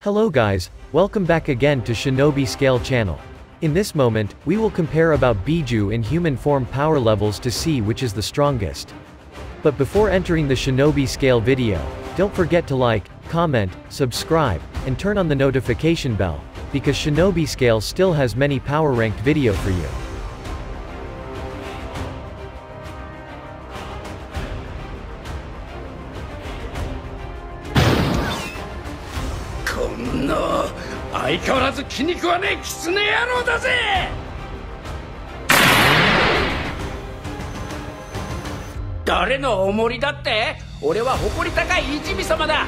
Hello guys, welcome back again to Shinobi Scale channel. In this moment, we will compare about Biju in human form power levels to see which is the strongest. But before entering the Shinobi Scale video, don't forget to like, comment, subscribe, and turn on the notification bell, because Shinobi Scale still has many power ranked video for you. No, 相変わらず気に食わねえキツネ野郎だぜ。誰のおもりだって？俺は誇り高い一味様だ。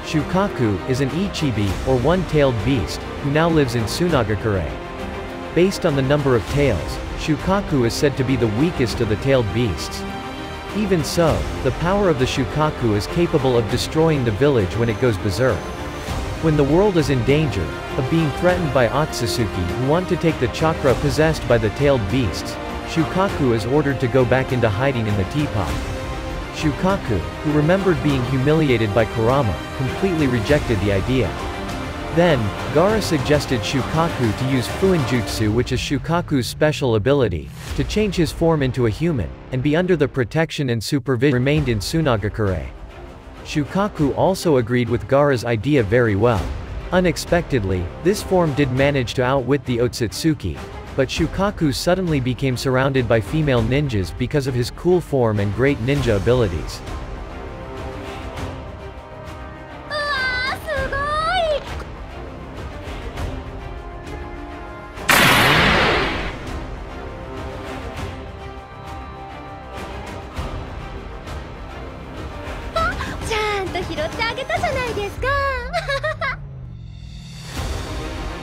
Shukaku is an Ichibi, or one-tailed beast, who now lives in Sunagakure. Based on the number of tails, Shukaku is said to be the weakest of the tailed beasts. Even so, the power of the Shukaku is capable of destroying the village when it goes berserk. When the world is in danger, of being threatened by Otsutsuki who want to take the chakra possessed by the tailed beasts, Shukaku is ordered to go back into hiding in the teapot. Shukaku, who remembered being humiliated by Kurama, completely rejected the idea. Then, Gaara suggested Shukaku to use Fuinjutsu, which is Shukaku's special ability, to change his form into a human, and be under the protection and supervision remained in Sunagakure. Shukaku also agreed with Gaara's idea very well. Unexpectedly, this form did manage to outwit the Otsutsuki, but Shukaku suddenly became surrounded by female ninjas because of his cool form and great ninja abilities.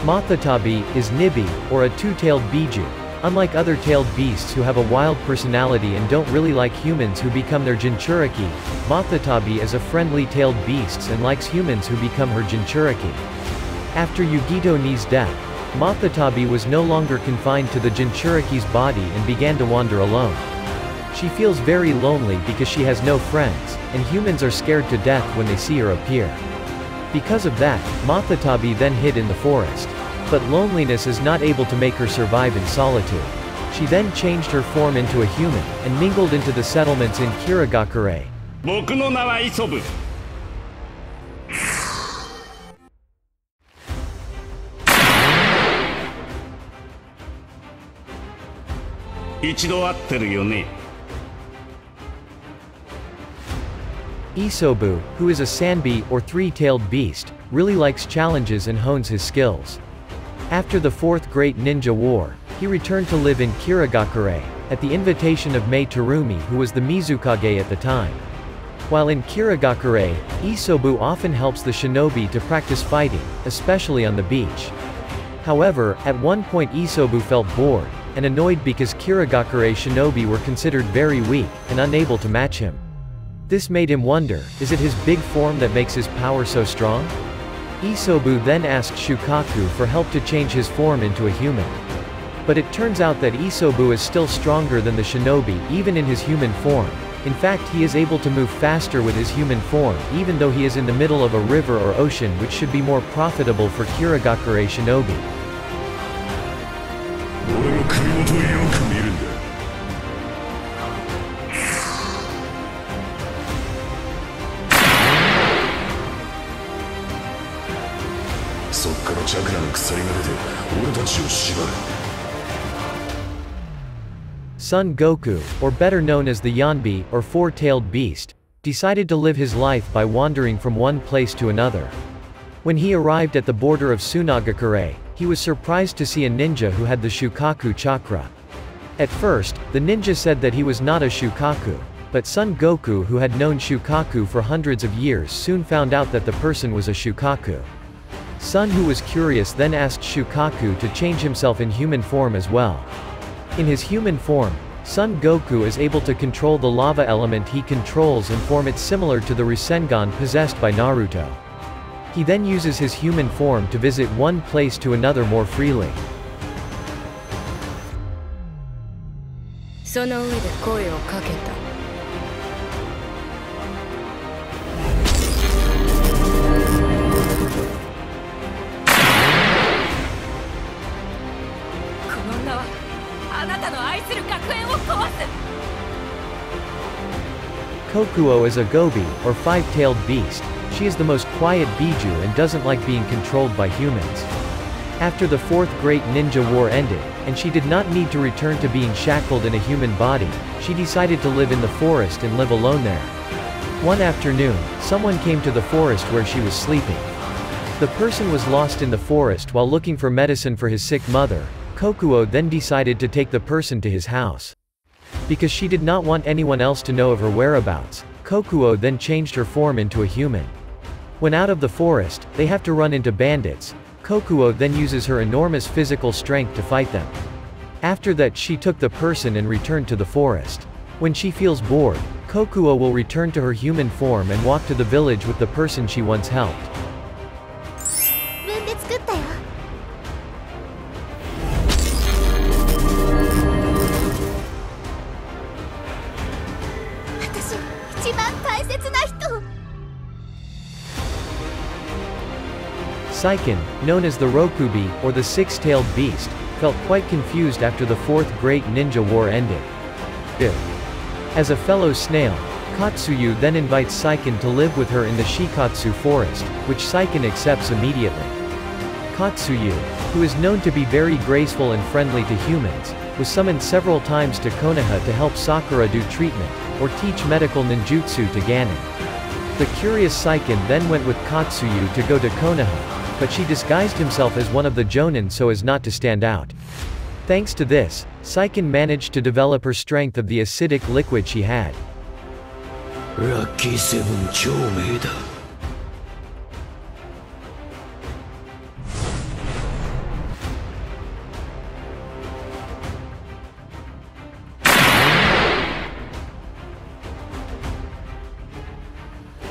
Mathatabi is Nibi, or a two-tailed Biju. Unlike other tailed beasts who have a wild personality and don't really like humans who become their Jinchuriki, Mathatabi is a friendly tailed beast and likes humans who become her Jinchuriki. After Yugito Ni's death, Mathatabi was no longer confined to the Jinchuriki's body and began to wander alone. She feels very lonely because she has no friends, and humans are scared to death when they see her appear. Because of that, Mathatabi then hid in the forest. But loneliness is not able to make her survive in solitude. She then changed her form into a human, and mingled into the settlements in Kirigakure. 僕の名はイソブ。一度会ってるよね。 Isobu, who is a Sanbi, or three-tailed beast, really likes challenges and hones his skills. After the Fourth Great Ninja War, he returned to live in Kirigakure, at the invitation of Mei Terumi, who was the Mizukage at the time. While in Kirigakure, Isobu often helps the shinobi to practice fighting, especially on the beach. However, at one point Isobu felt bored, and annoyed because Kirigakure shinobi were considered very weak, and unable to match him. This made him wonder, is it his big form that makes his power so strong? Isobu then asked Shukaku for help to change his form into a human. But it turns out that Isobu is still stronger than the shinobi even in his human form. In fact, he is able to move faster with his human form even though he is in the middle of a river or ocean, which should be more profitable for Kirigakure shinobi. そっからチャクラの鎖が出て俺たちを縛る。 Son Goku, or better known as the Yanbi, or four-tailed beast, decided to live his life by wandering from one place to another. When he arrived at the border of Sunagakure, he was surprised to see a ninja who had the Shukaku chakra. At first, the ninja said that he was not a Shukaku, but Son Goku, who had known Shukaku for hundreds of years, soon found out that the person was a Shukaku. Son, who was curious, then asked Shukaku to change himself in human form as well. In his human form, Son Goku is able to control the lava element he controls and form it similar to the Rasengan possessed by Naruto. He then uses his human form to visit one place to another more freely. その上で声をかけた。Kokuo is a gobi, or five-tailed beast. She is the most quiet Biju and doesn't like being controlled by humans. After the Fourth Great Ninja War ended, and she did not need to return to being shackled in a human body, she decided to live in the forest and live alone there. One afternoon, someone came to the forest where she was sleeping. The person was lost in the forest while looking for medicine for his sick mother. Kokuo then decided to take the person to his house. Because she did not want anyone else to know of her whereabouts, Kokuo then changed her form into a human. When out of the forest, they have to run into bandits. Kokuo then uses her enormous physical strength to fight them. After that, she took the person and returned to the forest. When she feels bored, Kokuo will return to her human form and walk to the village with the person she once helped. 自分で作ったよ。私一番大切な人。 Saiken, known as the Rokubi, or the six-tailed beast, felt quite confused after the Fourth Great Ninja War ended. As a fellow snail, Katsuyu then invites Saiken to live with her in the Shikatsu forest, which Saiken accepts immediately. Katsuyu, who is known to be very graceful and friendly to humans, was summoned several times to Konoha to help Sakura do treatment, or teach medical ninjutsu to Ganon. The curious Saiken then went with Katsuyu to go to Konoha, but she disguised himself as one of the Jonin so as not to stand out. Thanks to this, Saiken managed to develop her strength of the acidic liquid she had. ラッキーセブン超名だ。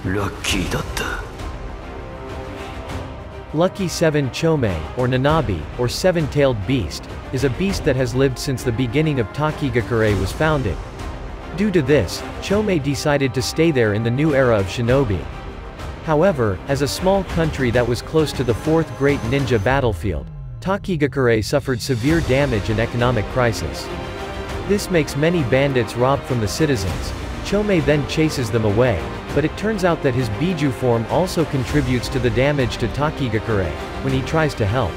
ラッキーだった。 Lucky Seven Chomei, or Nanabi, or seven-tailed beast, is a beast that has lived since the beginning of Takigakure was founded. Due to this, Chomei decided to stay there in the new era of Shinobi. However, as a small country that was close to the Fourth Great Ninja battlefield, Takigakure suffered severe damage and economic crisis. This makes many bandits rob from the citizens. Chomei then chases them away, but it turns out that his Biju form also contributes to the damage to Takigakure, when he tries to help.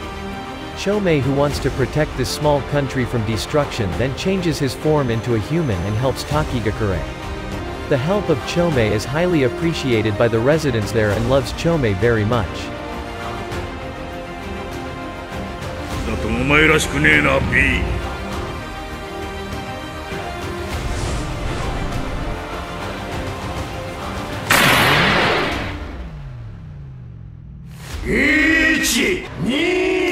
Chomei, who wants to protect this small country from destruction, then changes his form into a human and helps Takigakure. The help of Chomei is highly appreciated by the residents there and loves Chomei very much. だとお前らしくねえな、B。1、2、3。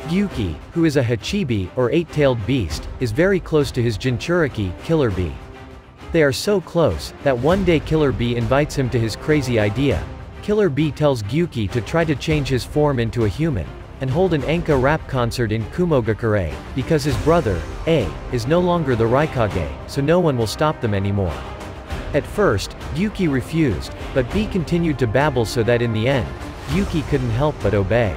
Gyuki, who is a Hachibi, or eight-tailed beast, is very close to his Jinchuriki, Killer Bee. They are so close, that one day Killer Bee invites him to his crazy idea. Killer Bee tells Gyuki to try to change his form into a human, and hold an Enka rap concert in Kumogakure, because his brother, A, is no longer the Raikage, so no one will stop them anymore. At first, Gyuki refused, but B continued to babble so that in the end, Gyuki couldn't help but obey.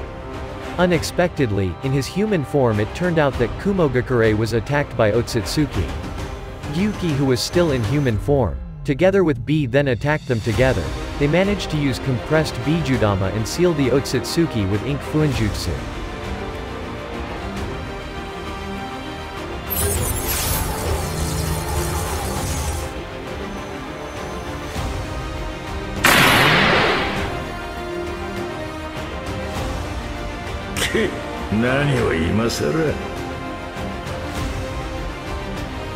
Unexpectedly, in his human form it turned out that Kumogakure was attacked by Otsutsuki. Gyuki, who was still in human form, together with B, then attacked them together. They managed to use compressed Bijudama and seal the Otsutsuki with ink Fuinjutsu.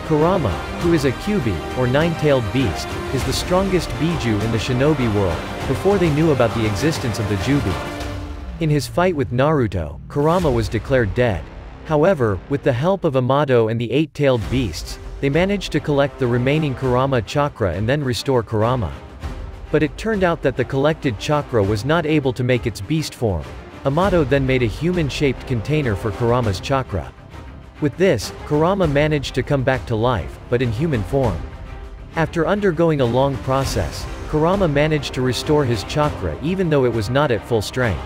Kurama, who is a Kyubi, or nine-tailed beast, is the strongest Biju in the Shinobi world, before they knew about the existence of the Jubi. In his fight with Naruto, Kurama was declared dead. However, with the help of Amado and the eight-tailed beasts, they managed to collect the remaining Kurama chakra and then restore Kurama. But it turned out that the collected chakra was not able to make its beast form. Amado then made a human-shaped container for Kurama's chakra. With this, Kurama managed to come back to life, but in human form. After undergoing a long process, Kurama managed to restore his chakra even though it was not at full strength.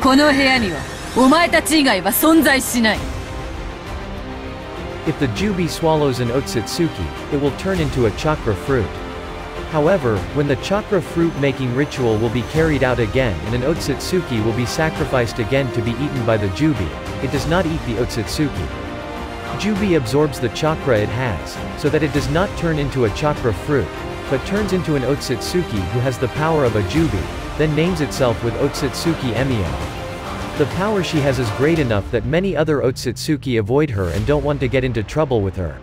この部屋にはお前たち以外は存在しない。 If the Jubi swallows an Otsutsuki, it will turn into a chakra fruit. However, when the chakra fruit-making ritual will be carried out again and an Otsutsuki will be sacrificed again to be eaten by the Jubi, it does not eat the Otsutsuki. Jubi absorbs the chakra it has, so that it does not turn into a chakra fruit, but turns into an Otsutsuki who has the power of a Jubi, then names itself with Otsutsuki Emio. The power she has is great enough that many other Otsutsuki avoid her and don't want to get into trouble with her.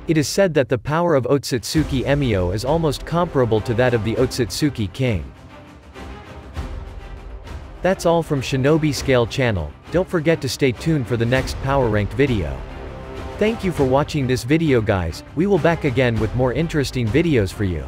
It is said that the power of Otsutsuki Emio is almost comparable to that of the Otsutsuki King. That's all from Shinobi Scale channel. Don't forget to stay tuned for the next power ranked video. Thank you for watching this video guys, we will back again with more interesting videos for you.